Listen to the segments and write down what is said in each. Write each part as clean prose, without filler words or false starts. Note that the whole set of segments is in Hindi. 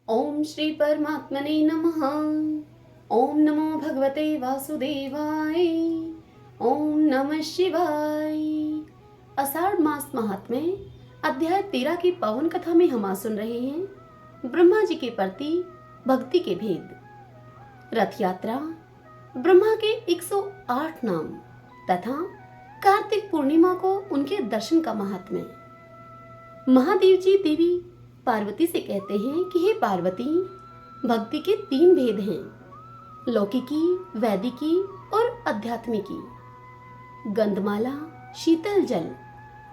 ओम श्री परमात्मने नमः। ओम नमो भगवते वासुदेवाय। ओम नमः शिवाय। आषाढ़ मास महात्म्य अध्याय 13 की पावन कथा में हम आज सुन रहे हैं ब्रह्मा जी के प्रति भक्ति के भेद। रथ यात्रा, ब्रह्मा के 108 नाम तथा कार्तिक पूर्णिमा को उनके दर्शन का महात्म्य। महादेव जी देवी पार्वती से कहते हैं कि हे पार्वती, भक्ति के 3 भेद हैं, लौकिकी, वैदिकी और आध्यात्मिकी। गंधमाला, शीतल जल,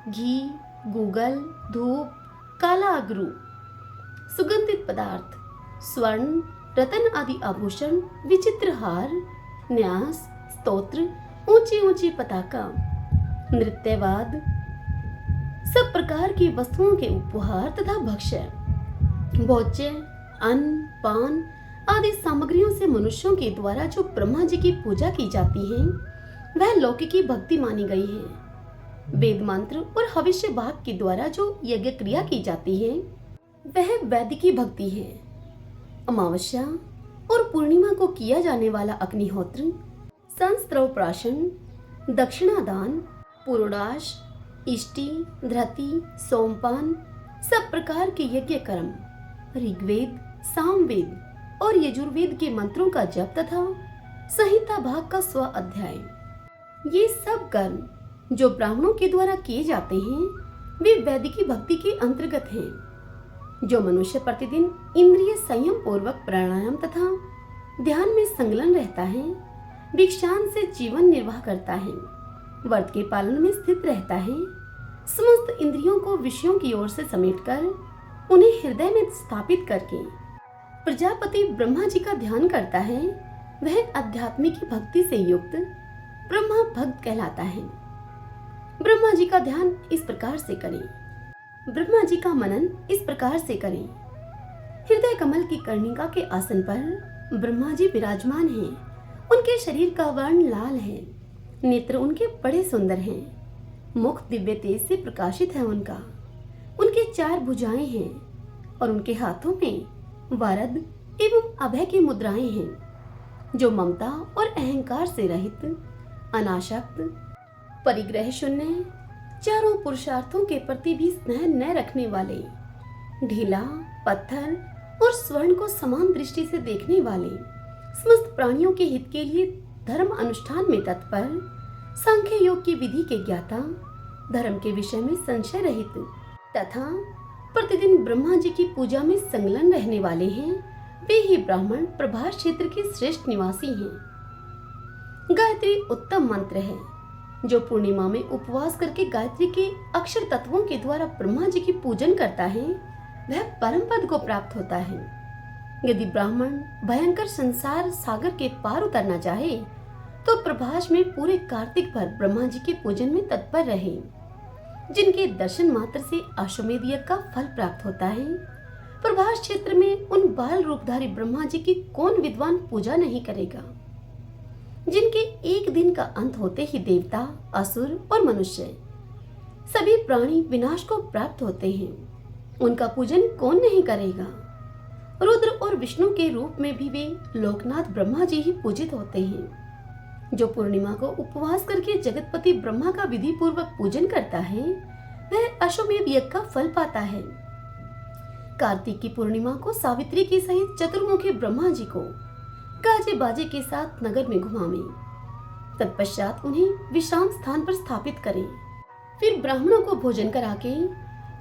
घी, गूगल, धूप, काला अगरू, सुगंधित पदार्थ, स्वर्ण, रतन आदि आभूषण, विचित्र हार, न्यास, स्तोत्र, ऊंची ऊंची पताका, नृत्यवाद, सब प्रकार की वस्तुओं के उपहार तथा भक्ष्य, भोज्य, अन्न, पान आदि सामग्रियों से मनुष्यों के द्वारा जो ब्रह्मा जी की पूजा की जाती है वह लौकिकी भक्ति मानी गई है। वेद मंत्र और हविष्य भाग के द्वारा जो यज्ञ क्रिया की जाती है वह वैदिकी भक्ति है। अमावस्या और पूर्णिमा को किया जाने वाला अग्निहोत्र, संस्त्रव प्राशन, दक्षिणादान, पुरोडाश, इष्टि, धृति, सोमपान, सब प्रकार के यज्ञ कर्म, ऋग्वेद, सामवेद और यजुर्वेद के मंत्रों का जप तथा संहिता भाग का स्व अध्याय, ये सब कर्म जो ब्राह्मणों के द्वारा किए जाते हैं वे वैदिकी भक्ति के अंतर्गत हैं। जो मनुष्य प्रतिदिन इंद्रिय संयम पूर्वक प्राणायाम तथा ध्यान में संलग्न रहता है, भिक्षान से जीवन निर्वाह करता है, व्रत के पालन में स्थित रहता है, समस्त इंद्रियों को विषयों की ओर से समेटकर उन्हें हृदय में स्थापित करके प्रजापति ब्रह्मा जी का ध्यान करता है, वह आध्यात्मिक भक्ति से युक्त ब्रह्मा भक्त कहलाता है। ब्रह्मा जी का ध्यान इस प्रकार से करें, ब्रह्मा जी का मनन इस प्रकार से करें। हृदय कमल की कर्णिका के आसन पर ब्रह्मा जी विराजमान हैं। उनके शरीर का वर्ण लाल है, नेत्र उनके बड़े सुंदर हैं, मुख दिव्य तेज से प्रकाशित है उनके 4 भुजाएं हैं और उनके हाथों में वरद एवं अभय की मुद्राएं हैं। जो ममता और अहंकार से रहित, अनासक्त, परिग्रह शून्य, चारों पुरुषार्थों के प्रति भी स्नेह न रखने वाले, ढीला, पत्थर और स्वर्ण को समान दृष्टि से देखने वाले, समस्त प्राणियों के हित के लिए धर्म अनुष्ठान में तत्पर, सांख्य योग की विधि के ज्ञाता, धर्म के विषय में संशय रहित तथा प्रतिदिन ब्रह्मा जी की पूजा में संलग्न रहने वाले हैं, वे ही ब्राह्मण प्रभास क्षेत्र के श्रेष्ठ निवासी हैं। गायत्री उत्तम मंत्र है। जो पूर्णिमा में उपवास करके गायत्री के अक्षर तत्वों के द्वारा ब्रह्मा जी की पूजन करता है वह परम पद को प्राप्त होता है। यदि ब्राह्मण भयंकर संसार सागर के पार उतरना चाहे तो प्रभास में पूरे कार्तिक भर ब्रह्मा जी के पूजन में तत्पर रहे। जिनके दर्शन मात्र से अश्वमेध यज्ञ का फल प्राप्त होता है, प्रभास क्षेत्र में उन बाल रूपधारी ब्रह्मा जी की कौन विद्वान पूजा नहीं करेगा। जिनके एक दिन का अंत होते ही देवता, असुर और मनुष्य सभी प्राणी विनाश को प्राप्त होते हैं, उनका पूजन कौन नहीं करेगा। रुद्र और विष्णु के रूप में भी वे लोकनाथ ब्रह्मा जी ही पूजित होते हैं। जो पूर्णिमा को उपवास करके जगतपति ब्रह्मा का विधि पूर्वक पूजन करता है वह अश्वमेध यज्ञ का फल पाता है। कार्तिक की पूर्णिमा को सावित्री के सहित चतुर्मुखी ब्रह्मा जी को गाजे बाजे के साथ नगर में घुमावे, तत्पश्चात उन्हें विश्राम स्थान पर स्थापित करें, फिर ब्राह्मणों को भोजन करा के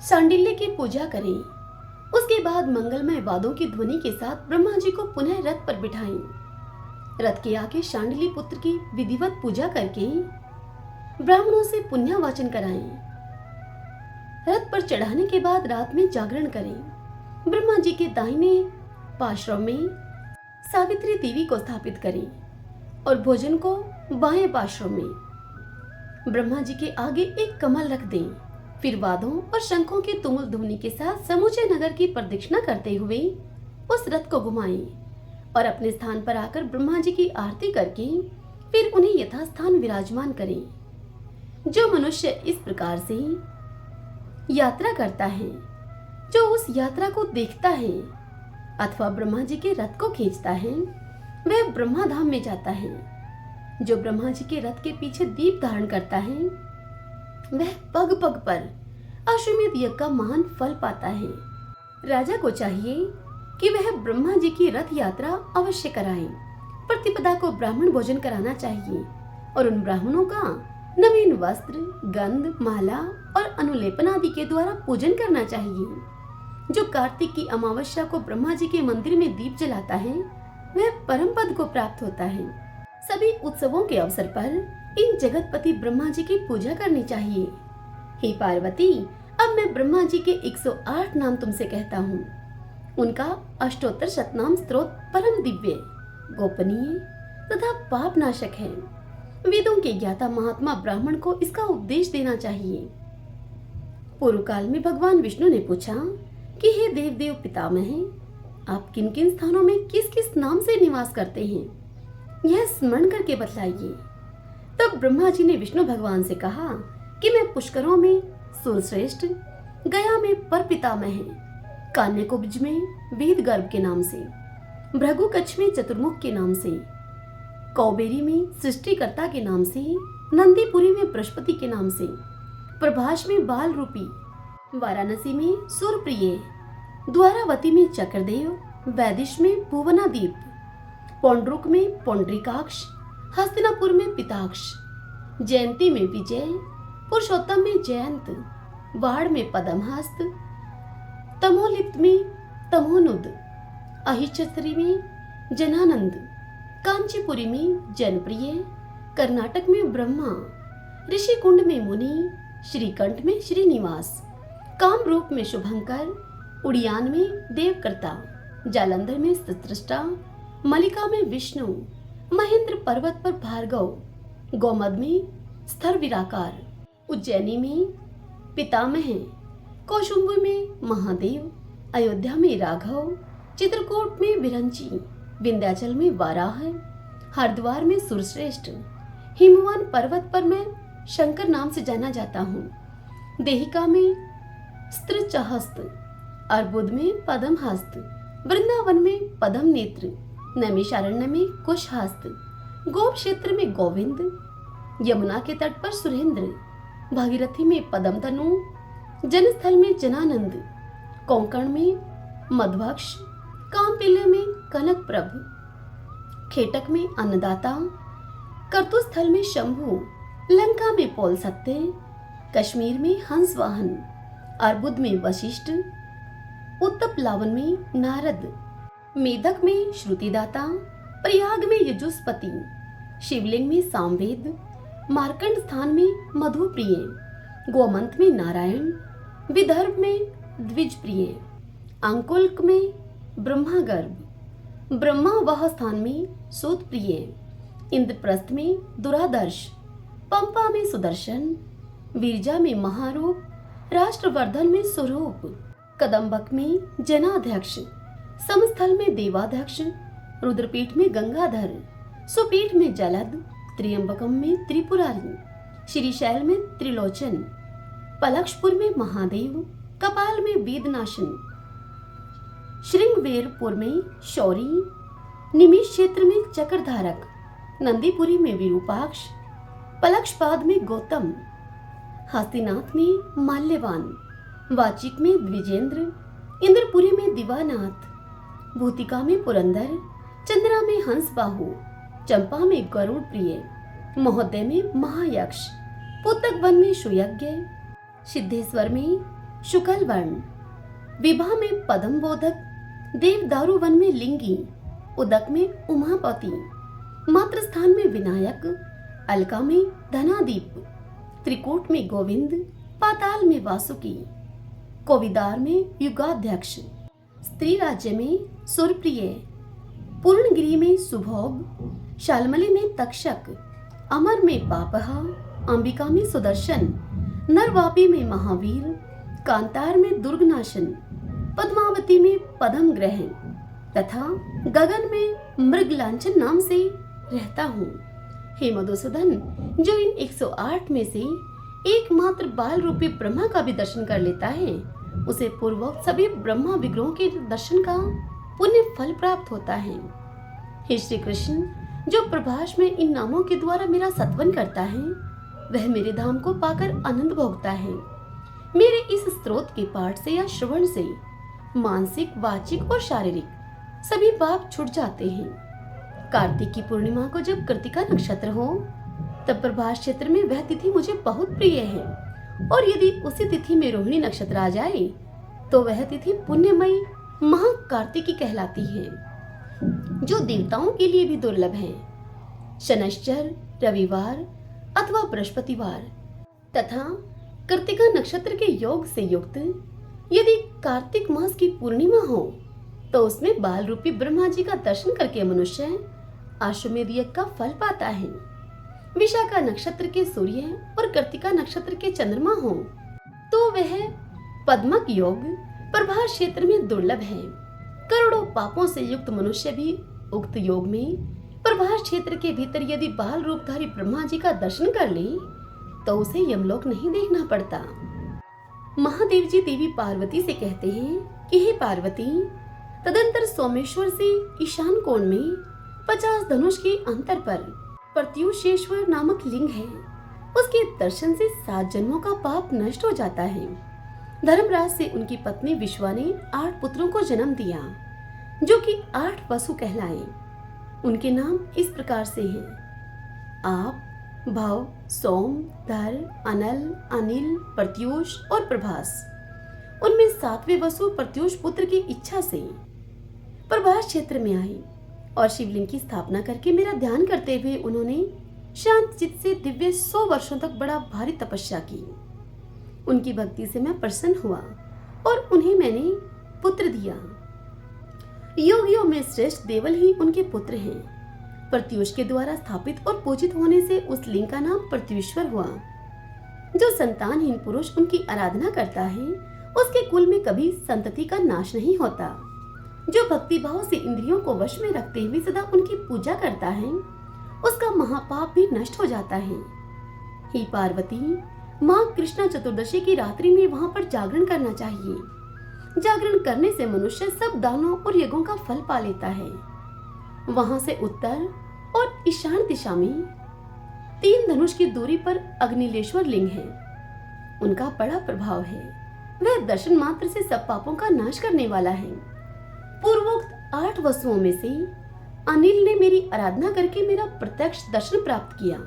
सांडिल्य की पूजा करें। उसके बाद मंगलमय वादों की ध्वनि के साथ ब्रह्मा जी को पुनः रथ पर बिठाएं। रथ के आगे शांडिली पुत्र की विधिवत पूजा करके ब्राह्मणों से पुण्य वाचन कराएं। रथ पर चढ़ाने के बाद रात में जागरण करें। ब्रह्मा जी के दाहिने पार्श्व में सावित्री देवी को स्थापित करें और भोजन को बाएं पार्श्व में। ब्रह्मा जी के आगे एक कमल रख दें, फिर वादों और शंखों के तुमुल ध्वनि के साथ समूचे नगर की प्रदक्षिणा करते हुए उस रथ को घुमाएं और अपने स्थान पर आकर ब्रह्मा जी की आरती करके फिर उन्हें यथास्थान विराजमान करें। जो मनुष्य इस प्रकार से यात्रा करता है, जो उस यात्रा को देखता है, अथवा ब्रह्मा जी के रथ को खींचता है वह ब्रह्मा धाम में जाता है। जो ब्रह्मा जी के रथ के पीछे दीप धारण करता है वह पग पग पर अश्वमेध यज्ञ का महान फल पाता है। राजा को चाहिए कि वह ब्रह्मा जी की रथ यात्रा अवश्य कराए। प्रतिपदा को ब्राह्मण भोजन कराना चाहिए और उन ब्राह्मणों का नवीन वस्त्र, गंध, माला और अनुलेपन आदि के द्वारा पूजन करना चाहिए। जो कार्तिक की अमावस्या को ब्रह्मा जी के मंदिर में दीप जलाता है वह परम पद को प्राप्त होता है। सभी उत्सवों के अवसर पर इन जगतपति ब्रह्मा जी की पूजा करनी चाहिए। हे पार्वती, अब मैं ब्रह्मा जी के 108 नाम तुमसे कहता हूँ। उनका अष्टोत्तर शतनाम स्तोत्र परम दिव्य, गोपनीय तथा पाप नाशक है। वेदों के ज्ञाता महात्मा ब्राह्मण को इसका उपदेश देना चाहिए। पूर्व काल में भगवान विष्णु ने पूछा कि हे देव पितामह, आप किन किन स्थानों में किस किस नाम से निवास करते हैं, यह स्मरण करके बतलाइए। तब ब्रह्मा जी ने विष्णु भगवान से कहा कि मैं पुष्करों में सुरश्रेष्ठ, गया में पर पितामह, कान्यकुब्ज में वेद गर्भ के नाम से, भृगु कच्छ में चतुर्मुख के नाम से, कौबेरी में सृष्टिकर्ता के नाम से, नंदीपुरी में बृहस्पति के नाम से, प्रभास में बाल रूपी, वाराणसी में सूर्यप्रिय, द्वारावती में चक्रदेव, वैदिश में भुवनादीप, पौंड्रुक में पौंड्रिकाक्ष, हस्तिनापुर में पिताक्ष, जयंती में विजय, पुरुषोत्तम में जयंत, वाड़ में पदमहस्त, तमोलिप्त में तमोनुद, अहिच्छत्री में जनानंद, कांचीपुरी में जनप्रिय, कर्नाटक में ब्रह्मा, ऋषिकुंड में मुनि, श्रीकंठ में श्रीनिवास, कामरूप में शुभंकर, उड़ियान में देवकर्ता, जालंधर में सृष्टा, मलिका में विष्णु, महेंद्र पर्वत पर भार्गव, गौमद में स्थर विराकार, उज्जैनी में पितामह, कौशुंब में महादेव, अयोध्या में राघव, चित्रकूट में विरंची, विंध्याचल में वाराह, हरिद्वार में सुरश्रेष्ठ, हिमवान पर्वत पर मैं शंकर नाम से जाना जाता हूँ, देहिका में स्त्रचहस्त, अर्बुद में पदमहस्त, वृंदावन में पदम नेत्र, नैमिषारण्य में कुशहस्त, गोप क्षेत्र में गोविंद, यमुना के तट पर सुरेंद्र, भागीरथी में पदम तनु, जनस्थल में जनानंद, कोंकण में मध्वक्ष, कामपिल्य में कनक प्रभ, खेटक में अन्नदाता, कर्तुस्थल में शंभु, लंका में पौल सत्य, कश्मीर में हंस वाहन, अर्बुद में वशिष्ठ, उत्तपलावन में नारद, मेदक में श्रुतिदाता, प्रयाग में यजुस्पति, शिवलिंग में सामवेद, मार्कंड स्थान में मधुप्रिय, गोमंत में नारायण, विदर्भ में द्विजप्रिय, अंकुल्क में ब्रह्मागर्भ, ब्रह्मा वह स्थान में सूतप्रिय, इंद्रप्रस्थ में दुरादर्श, पंपा में सुदर्शन, विरजा में महारूप, राष्ट्रवर्धन में स्वरूप, कदम्बक में जनाध्यक्ष, समस्थल में देवाध्यक्ष, रुद्रपीठ में गंगाधर, सुपीठ में जलद, त्रियंबकम में त्रिपुरारी, श्रीशैल में त्रिलोचन, पलक्षपुर में महादेव, कपाल में वेदनाशन, श्रृंगवेरपुर में शौरी, निमिष क्षेत्र में चक्रधारक, नंदीपुरी में विरूपाक्ष, पलक्षपाद में गौतम, हस्तिनाथ में माल्यवान, वाचिक में द्विजेंद्र, इंद्रपुरी में दिवानाथ, भूतिका में पुरंदर, चंद्रा में हंसबाहु, चंपा में गरुड़ प्रिय, महोदय में महायक्ष, पुतक वन में सुयज्ञ, सिद्धेश्वर में शुक्ल वर्ण, विभा में पदम बोधक, देवदारू वन में लिंगी, उदक में उमापति, मात्र स्थान में विनायक, अलका में धनादीप, त्रिकूट में गोविंद, पाताल में वासुकी, कोविदार में युगाध्यक्ष, स्त्री राज्य में सुरप्रिय, पूर्णगिरी में सुभोग, शालमली में तक्षक, अमर में पापहा, अंबिका में सुदर्शन, नरवापी में महावीर, कांतार में दुर्गनाशन, पद्मावती में पदम ग्रह तथा गगन में मृगलांछन नाम से रहता हूँ। हे मधुसूदन, जो इन 108 में से एकमात्र बाल रूपी ब्रह्मा का भी दर्शन कर लेता है, उसे पूर्वोक्त सभी ब्रह्मा विग्रहों के दर्शन का पुण्य फल प्राप्त होता है। हे श्री कृष्ण, जो प्रभास में इन नामों के द्वारा मेरा सत्वन करता है वह मेरे धाम को पाकर आनंद भोगता है। मेरे इस स्तोत्र के पाठ से या श्रवण से मानसिक, वाचिक और शारीरिक सभी पाप छूट जाते हैं। कार्तिक की पूर्णिमा को जब कृतिका नक्षत्र हो तब प्रभास क्षेत्र में वह तिथि मुझे बहुत प्रिय है, और यदि उसी तिथि में रोहिणी नक्षत्र आ जाए तो वह तिथि पुण्यमयी महाकार्तिकी कहलाती है, जो देवताओं के लिए भी दुर्लभ है। शनैश्चर, रविवार अथवा बृहस्पतिवार तथा कृतिका नक्षत्र के योग से युक्त यदि कार्तिक मास की पूर्णिमा हो तो उसमें बाल रूपी ब्रह्मा जी का दर्शन करके मनुष्य अश्वमेध यज्ञ का फल पाता है। विशाखा नक्षत्र के सूर्य और कृतिका नक्षत्र के चंद्रमा हो तो वह पद्मक योग प्रभास क्षेत्र में दुर्लभ है। करोड़ों पापों से युक्त मनुष्य भी उक्त योग में प्रभास क्षेत्र के भीतर यदि बाल रूपधारी ब्रह्मा जी का दर्शन कर ले तो उसे यमलोक नहीं देखना पड़ता। महादेव जी देवी पार्वती से कहते हैं कि हे पार्वती, तदंतर सोमेश्वर से ईशान कोण में 50 धनुष के अंतर पर प्रत्युषेश्वर नामक लिंग है। उसके दर्शन से 7 जन्मों का पाप नष्ट हो जाता है। धर्मराज से उनकी पत्नी विश्वा ने 8 पुत्रों को जन्म दिया जो कि 8 वसु कहलाए। उनके नाम इस प्रकार से हैं: आप, भव, सोम, धर, अनल, अनिल, प्रत्युष और प्रभास। उनमें 7वें वसु प्रत्युष पुत्र की इच्छा से प्रभास क्षेत्र में आए और शिवलिंग की स्थापना करके मेरा ध्यान करते हुए उन्होंने शांत चित्त से दिव्य 100 वर्षों तक बड़ा भारी तपस्या की। उनकी भक्ति से मैं प्रसन्न हुआ और उन्हें मैंने पुत्र दिया। योगियों में श्रेष्ठ देवल ही उनके पुत्र हैं। प्रत्युष के द्वारा स्थापित और पूजित होने से उस लिंग का नाम प्रत्युश्वर हुआ। जो संतानहीन पुरुष उनकी आराधना करता है उसके कुल में कभी संतति का नाश नहीं होता। जो भक्ति भाव से इंद्रियों को वश में रखते हुए सदा उनकी पूजा करता है उसका महापाप भी नष्ट हो जाता है। हे पार्वती, माँ कृष्णा चतुर्दशी की रात्रि में वहाँ पर जागरण करना चाहिए। जागरण करने से मनुष्य सब दानों और यज्ञों का फल पा लेता है। वहां से उत्तर और ईशान दिशा में 3 धनुष की दूरी पर अग्निलेश्वर लिंग है। उनका बड़ा प्रभाव है। वह दर्शन मात्र से सब पापों का नाश करने वाला है। पूर्वोक्त 8 वसुओं में से अनिल ने मेरी आराधना करके मेरा प्रत्यक्ष दर्शन प्राप्त किया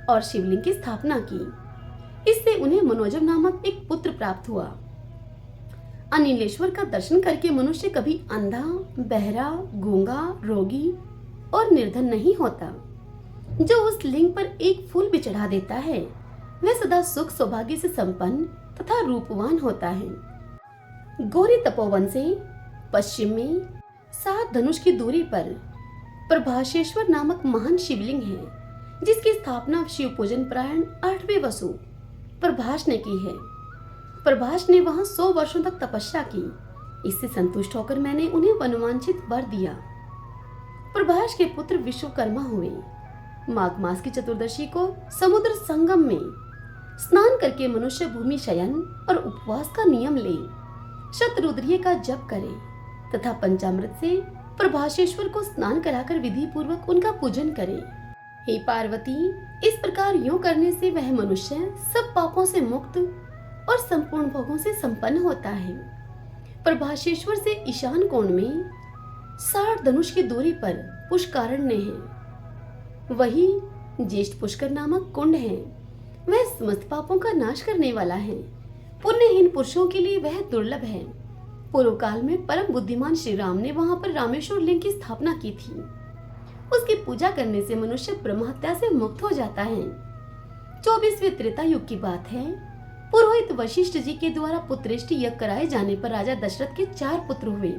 और शिवलिंग की स्थापना की। इससे उन्हें मनोजव नामक एक पुत्र प्राप्त हुआ। अनिलेश्वर का दर्शन करके मनुष्य कभी अंधा, बहरा, गूंगा, रोगी और निर्धन नहीं होता। जो उस लिंग पर एक फूल भी चढ़ा देता है वह सदा सुख सौभाग्य से संपन्न तथा रूपवान होता है। गौरी तपोवन से पश्चिम में 7 धनुष की दूरी पर प्रभासेश्वर नामक महान शिवलिंग है, जिसकी स्थापना शिव पूजन परायण 8वें वसु प्रभास ने की है। प्रभास ने वहां 100 वर्षों तक तपस्या की। इससे संतुष्ट होकर मैंने उन्हें मनोवांछित वर दिया। प्रभास के पुत्र विश्वकर्मा हुए। माघ मास की चतुर्दशी को समुद्र संगम में स्नान करके मनुष्य भूमि शयन और उपवास का नियम ले, शतरुद्रीय का जप करे तथा पंचामृत से प्रभासेश्वर को स्नान कराकर विधि पूर्वक उनका पूजन करे। हे पार्वती, इस प्रकार यूं करने से वह मनुष्य सब पापों से मुक्त और संपूर्ण भोगों से संपन्न होता है। प्रभासेश्वर से ईशान कोण में 60 धनुष की दूरी पर पुष्कारण्य है। वही ज्येष्ठ पुष्कर नामक कुंड है। वह समस्त पापों का नाश करने वाला है। पुण्यहीन पुरुषों के लिए वह दुर्लभ है। पूर्व काल में परम बुद्धिमान श्री राम ने वहां पर रामेश्वर लिंग की स्थापना की थी। उसकी पूजा करने से मनुष्य ब्रह्महत्या से मुक्त हो जाता है। 24वें त्रेता युग की बात है। पुरोहित वशिष्ठ जी के द्वारा पुत्रेष्टि यज्ञ कराए जाने पर राजा दशरथ के 4 पुत्र हुए।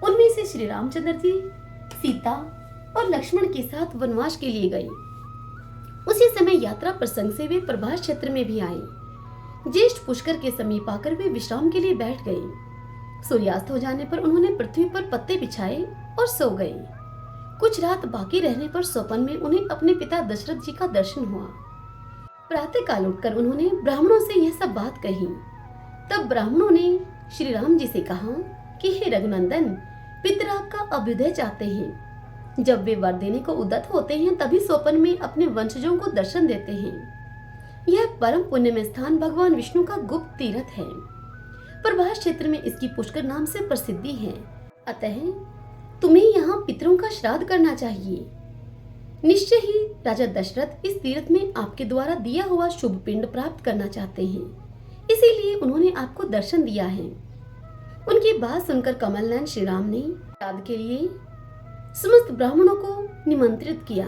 उनमें से श्री रामचंद्र जी सीता और लक्ष्मण के साथ वनवास के लिए गए। उसी समय यात्रा प्रसंग से वे प्रभास क्षेत्र में भी आए। ज्येष्ठ पुष्कर के समीप आकर वे विश्राम के लिए बैठ गए। सूर्यास्त हो जाने पर उन्होंने पृथ्वी पर पत्ते बिछाए और सो गए। कुछ रात बाकी रहने पर स्वप्न में उन्हें अपने पिता दशरथ जी का दर्शन हुआ। प्रातः काल उठकर उन्होंने ब्राह्मणों से यह सब बात कही। तब ब्राह्मणों ने श्री राम जी से कहा कि हे रघुनंदन, पितर आपका अभ्युदय चाहते हैं। जब वे वर देने को उद्यत होते हैं तभी स्वप्न में अपने वंशजों को दर्शन देते हैं। यह परम पुण्य में स्थान भगवान विष्णु का गुप्त तीर्थ है। प्रभास क्षेत्र में इसकी पुष्कर नाम से प्रसिद्धि है। अतः तुम्हें यहाँ पितरों का श्राद्ध करना चाहिए। निश्चय ही राजा दशरथ इस तीर्थ में आपके द्वारा दिया हुआ शुभ पिंड प्राप्त करना चाहते हैं, इसीलिए उन्होंने आपको दर्शन दिया है। उनकी बात सुनकर कमलनयन श्री राम ने श्राद्ध के लिए समस्त ब्राह्मणों को निमंत्रित किया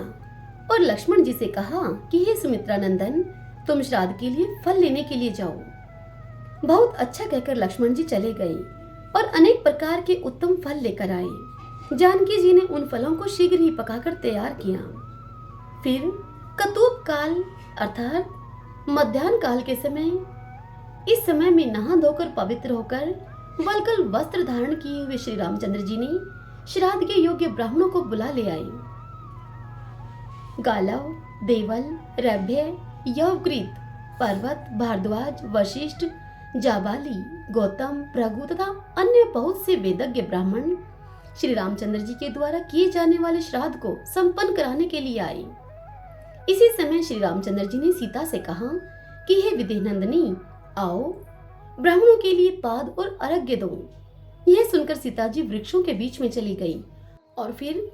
और लक्ष्मण जी से कहा कि हे सुमित्रा नंदन, तुम श्राद्ध के लिए फल लेने के लिए जाओ। बहुत अच्छा कहकर लक्ष्मण जी चले गए और अनेक प्रकार के उत्तम फल लेकर आए। जानकी जी ने उन फलों को शीघ्र ही पकाकर तैयार किया। फिर कतूप काल अर्थात मध्याह्न काल के समय, इस समय में नहा धोकर पवित्र होकर वल्कल वस्त्र धारण किए हुए श्री रामचंद्र जी ने श्राद्ध के योग्य ब्राह्मणों को बुला ले आए। गालव, देवल, रभ्य, यवकृत, पर्वत, भारद्वाज, वशिष्ठ, जाबाली, गौतम, भृगु तथा अन्य बहुत से वेदज्ञ ब्राह्मण श्री रामचंद्र जी के द्वारा किए जाने वाले श्राद्ध को संपन्न कराने के लिए आए। इसी समय श्री रामचंद्र जी ने सीता से कहा कि हे विदेहनंदिनी, आओ ब्राह्मणों के लिए पाद और अर्घ्य दो। यह सुनकर सीता जी वृक्षों के बीच में चली गई और फिर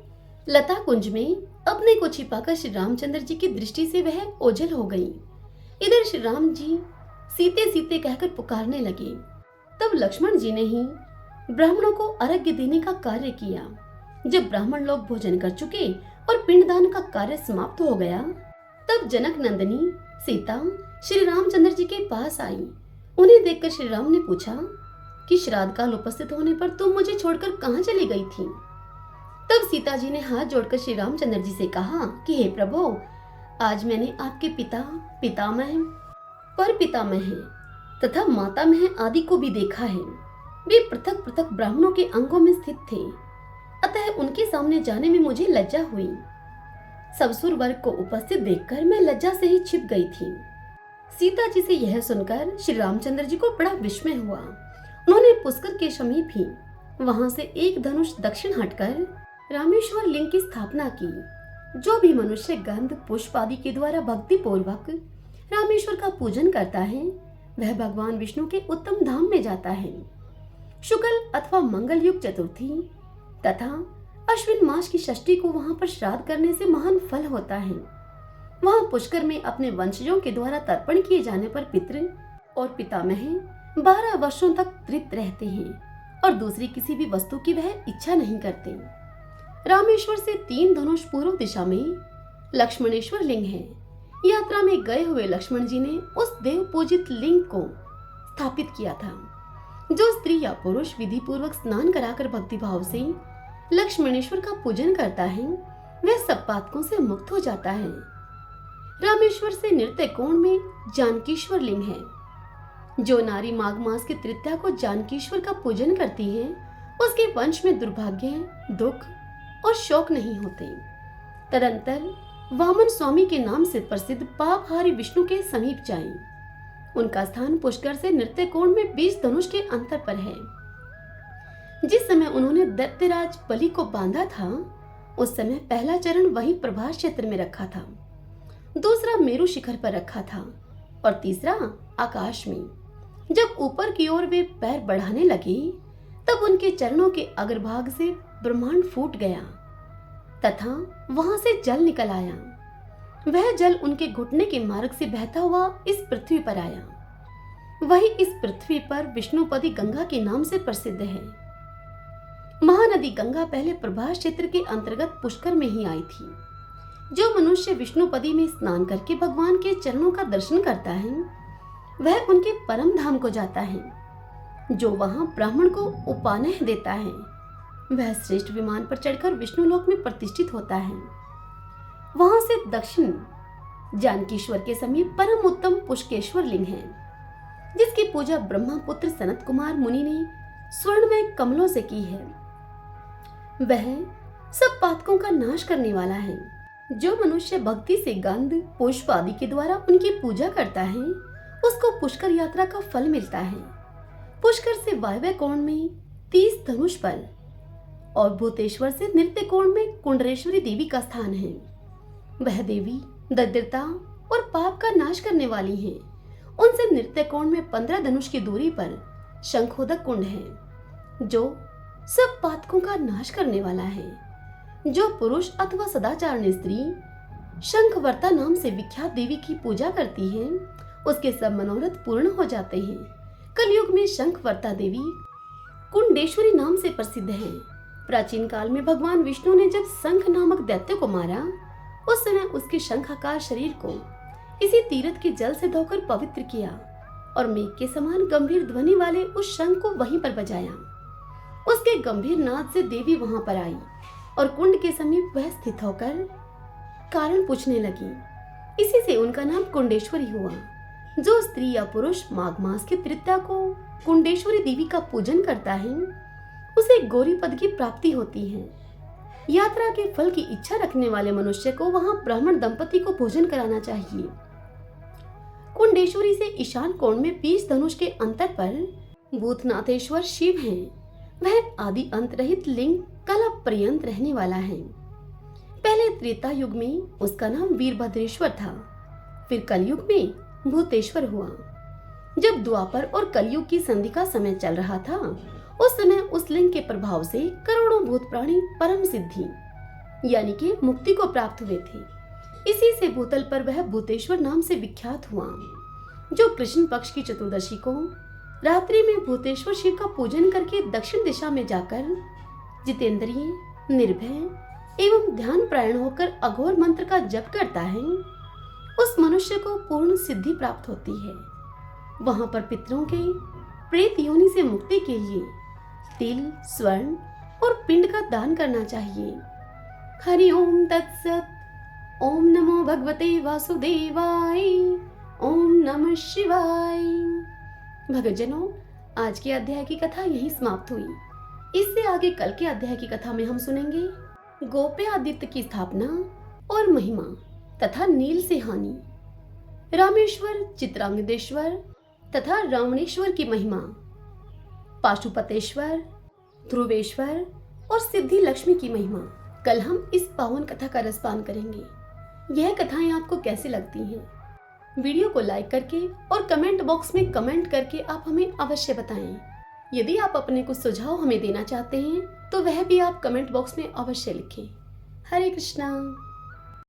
लता कुंज में अपने को छिपाकर श्री रामचंद्र जी की दृष्टि से वह ओझल हो गई। इधर श्री राम जी सीते सीते कहकर पुकारने लगे। तब लक्ष्मण जी ने ही ब्राह्मणों को अर्घ्य देने का कार्य किया। जब ब्राह्मण लोग भोजन कर चुके और पिंडदान का कार्य समाप्त हो गया, तब जनक नंदिनी सीता श्री रामचंद्र जी के पास आई। उन्हें देखकर श्री राम ने पूछा कि श्राद्ध काल उपस्थित होने पर तुम मुझे छोड़कर कहाँ चली गई थी? तब सीता जी ने हाथ जोड़कर श्री रामचंद्र जी से कहा कि हे प्रभु, आज मैंने आपके पिता, पितामह, पर पितामह तथा मातामह आदि को भी देखा है। वे पृथक पृथक ब्राह्मणों के अंगों में स्थित थे, अतः उनके सामने जाने में मुझे लज्जा हुई। सब सुर वर्ग को उपस्थित देखकर मैं लज्जा से ही छिप गई थी। सीता जी से यह सुनकर श्री रामचंद्र जी को बड़ा विस्मय हुआ। उन्होंने पुष्कर के समीप ही वहां से एक धनुष दक्षिण हटकर रामेश्वर लिंग की स्थापना की। जो भी मनुष्य गंध पुष्प आदि के द्वारा भक्ति पूर्वक रामेश्वर का पूजन करता है, वह भगवान विष्णु के उत्तम धाम में जाता है। शुक्ल अथवा मंगल युग चतुर्थी तथा अश्विन मास की षष्ठी को वहां पर श्राद्ध करने से महान फल होता है। वहां पुष्कर में अपने वंशजों के द्वारा तर्पण किए जाने पर पितृ और पितामह 12 वर्षों तक तृप्त रहते हैं और दूसरी किसी भी वस्तु की वह इच्छा नहीं करते। रामेश्वर से 3 धनुष पूर्व दिशा में लक्ष्मणेश्वर लिंग है। यात्रा में गए हुए लक्ष्मण जी ने उस देव पूजित लिंग को स्थापित किया था। जो स्त्री या पुरुष विधि पूर्वक स्नान कराकर भक्ति भाव से लक्ष्मणेश्वर का पूजन करता है, वह सब पातकों से मुक्त हो जाता है। रामेश्वर से नृत्य कोण में जानकीश्वर लिंग है। जो नारी माघ मास की तृतीया को जानकीश्वर का पूजन करती है, उसके वंश में दुर्भाग्य, दुख और शोक नहीं होते। तदंतर वामन स्वामी के नाम से प्रसिद्ध पापहारी विष्णु के समीप जाएं। उनका स्थान पुष्कर से नृत्य कोण में 20 धनुष के अंतर पर है। जिस समय उन्होंने दैत्यराज बलि को बांधा था, उस समय पहला चरण वही प्रभास क्षेत्र में रखा था, दूसरा मेरु शिखर पर रखा था और तीसरा आकाश में। जब ऊपर की ओर वे पैर बढ़ाने लगे, तब उनके चरणों के अग्रभाग से ब्रह्मांड फूट गया तथा वहां से जल निकल आया। वह जल उनके घुटने के मार्ग से बहता हुआ इस पृथ्वी पर आया। वही इस पृथ्वी पर विष्णुपदी गंगा के नाम से प्रसिद्ध है। महानदी गंगा पहले प्रभास क्षेत्र के अंतर्गत पुष्कर में ही आई थी। जो मनुष्य विष्णुपदी में स्नान करके भगवान के चरणों का दर्शन करता है, वह उनके परम धाम को जाता है। जो वहां ब्राह्मण को उपानह देता है, वह श्रेष्ठ विमान पर चढ़कर विष्णु लोक में प्रतिष्ठित होता है। वहां से दक्षिण जानकीश्वर के समीप परम उत्तम पुष्केश्वर लिंग है, जिसकी पूजा ब्रह्मा पुत्र सनत कुमार मुनि ने स्वर्णमय कमलों से की है। वह सब पातकों का नाश करने वाला है। जो मनुष्य भक्ति से गंध पुष्प आदि के द्वारा उनकी पूजा करता है, उसको पुष्कर यात्रा का फल मिलता है। पुष्कर से वायव्य कोण में 30 धनुष पर और भूतेश्वर से नृत्य कोण में कुंडलेश्वरी देवी का स्थान है। वह देवी दरिद्रता और पाप का नाश करने वाली हैं। उनसे नृत्य कोण में 15 धनुष की दूरी पर शंखोदक कुंड है, जो सब पातकों का नाश करने वाला है। जो पुरुष अथवा सदाचारणी स्त्री शंखवर्ता नाम से विख्यात देवी की पूजा करती है, उसके सब मनोरथ पूर्ण हो जाते हैं। कलयुग में शंखवर्ता देवी कुंडेश्वरी नाम से प्रसिद्ध है। प्राचीन काल में भगवान विष्णु ने जब शंख नामक दैत्य को मारा, उस समय उसके शंखाकार शरीर को इसी तीर्थ के जल से धोकर पवित्र किया और मेघ के समान गंभीर ध्वनि वाले उस शंख को वहीं पर बजाया। उसके गंभीर नाद से देवी वहां पर आई और कुंड के समीप वह स्थित होकर कारण पूछने लगी। इसी से उनका नाम कुंडेश्वरी हुआ। जो स्त्री या पुरुष माघ मास की तृतीया को कुंडेश्वरी देवी का पूजन करता है, उसे गौरी पद की प्राप्ति होती है। यात्रा के फल की इच्छा रखने वाले मनुष्य को वहां ब्राह्मण दंपति को भोजन कराना चाहिए। कुंडेश्वरी से ईशान कोण में 20 धनुष के अंतर पर भूतनाथेश्वर शिव हैं। वह आदि अंत रहित लिंग कला पर्यंत रहने वाला है। पहले त्रेता युग में उसका नाम वीरभद्रेश्वर था, फिर कलयुग में भूतेश्वर हुआ। जब द्वापर और कलयुग की संधि का समय चल रहा था, उस समय उस लिंग के प्रभाव से करोड़ों भूत प्राणी परम सिद्धि यानी कि मुक्ति को प्राप्त हुए थे। इसी से भूतल पर वह भूतेश्वर नाम से विख्यात हुआ। जो कृष्ण पक्ष की चतुर्दशी को रात्रि में भूतेश्वर शिव का पूजन करके दक्षिण दिशा में जाकर जितेंद्रिय, निर्भय एवं ध्यान प्रायण होकर अघोर मंत्र का जप करता है, उस मनुष्य को पूर्ण सिद्धि प्राप्त होती है। वहां पर पितरों के प्रेत योनि से मुक्ति के लिए तिल, स्वर्ण और पिंड का दान करना चाहिए। हरि ओम तत्सत। ओम नमो भगवते वासुदेवाय। ओम नमः शिवाय। भक्तजनों, आज के अध्याय की कथा यहीं समाप्त हुई। इससे आगे कल के अध्याय की कथा में हम सुनेंगे गोप्यादित्य की स्थापना और महिमा तथा नील से हानि, रामेश्वर, चित्रांगदेश्वर तथा रावणेश्वर की महिमा, पाशुपतेश्वर, ध्रुवेश्वर और सिद्धि लक्ष्मी की महिमा। कल हम इस पावन कथा का रसपान करेंगे। यह कथाएं आपको कैसी लगती हैं? वीडियो को लाइक करके और कमेंट बॉक्स में कमेंट करके आप हमें अवश्य बताएं। यदि आप अपने कुछ सुझाव हमें देना चाहते हैं तो वह भी आप कमेंट बॉक्स में अवश्य लिखें। हरे कृष्णा।